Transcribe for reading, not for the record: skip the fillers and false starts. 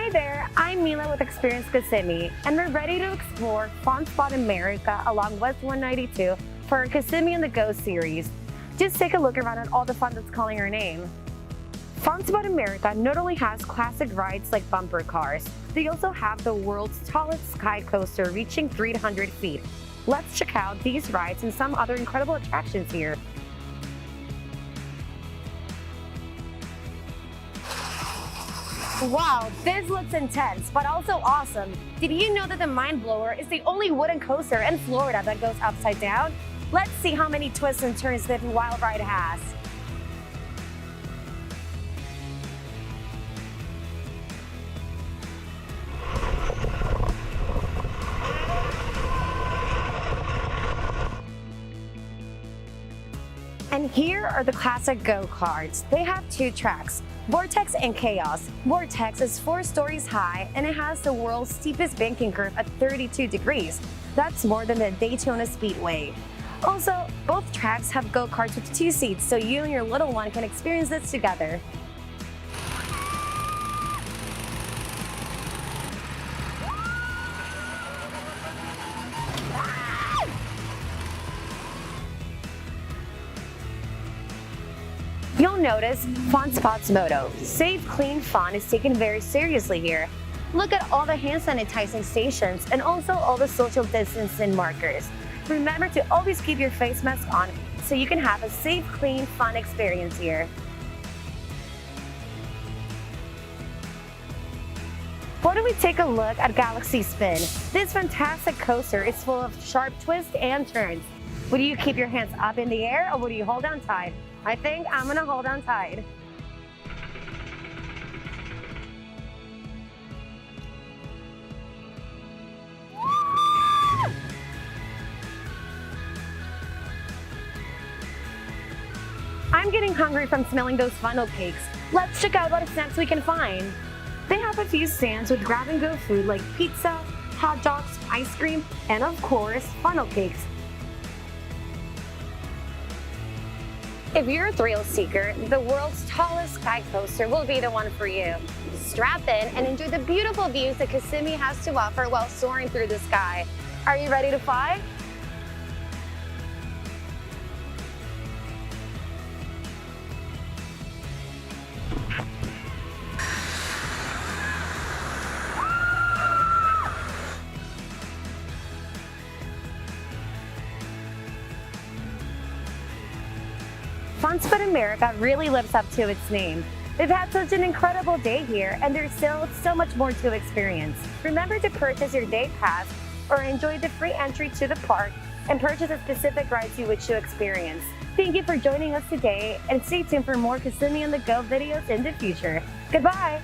Hi there, I'm Mila with Experience Kissimmee, and we're ready to explore Fun Spot America along West 192 for our Kissimmee on the Go series. Just take a look around at all the fun that's calling our name. Fun Spot America not only has classic rides like bumper cars, they also have the world's tallest sky coaster reaching 300 feet. Let's check out these rides and some other incredible attractions here. Wow, this looks intense, but also awesome. Did you know that the Mind Blower is the only wooden coaster in Florida that goes upside down? Let's see how many twists and turns this wild ride has. And here are the classic go-karts. They have two tracks, Vortex and Chaos. Vortex is 4 stories high and it has the world's steepest banking curve at 32 degrees. That's more than the Daytona Speedway. Also, both tracks have go-karts with 2 seats, so you and your little one can experience this together. You'll notice Fun Spot's motto, Safe, Clean, Fun, is taken very seriously here. Look at all the hand sanitizing stations and also all the social distancing markers. Remember to always keep your face mask on so you can have a safe, clean, fun experience here. Why don't we take a look at Galaxy Spin? This fantastic coaster is full of sharp twists and turns. Would you keep your hands up in the air or would you hold on tight? I think I'm gonna hold on tight. I'm getting hungry from smelling those funnel cakes. Let's check out what snacks we can find. They have a few stands with grab-and-go food like pizza, hot dogs, ice cream, and of course, funnel cakes. If you're a thrill seeker, the world's tallest sky coaster will be the one for you. Strap in and enjoy the beautiful views that Kissimmee has to offer while soaring through the sky. Are you ready to fly? Fun Spot America really lives up to its name. They've had such an incredible day here, and there's still so much more to experience. Remember to purchase your day pass or enjoy the free entry to the park and purchase a specific rides you wish to experience. Thank you for joining us today, and stay tuned for more Kissimmee on the Go videos in the future. Goodbye!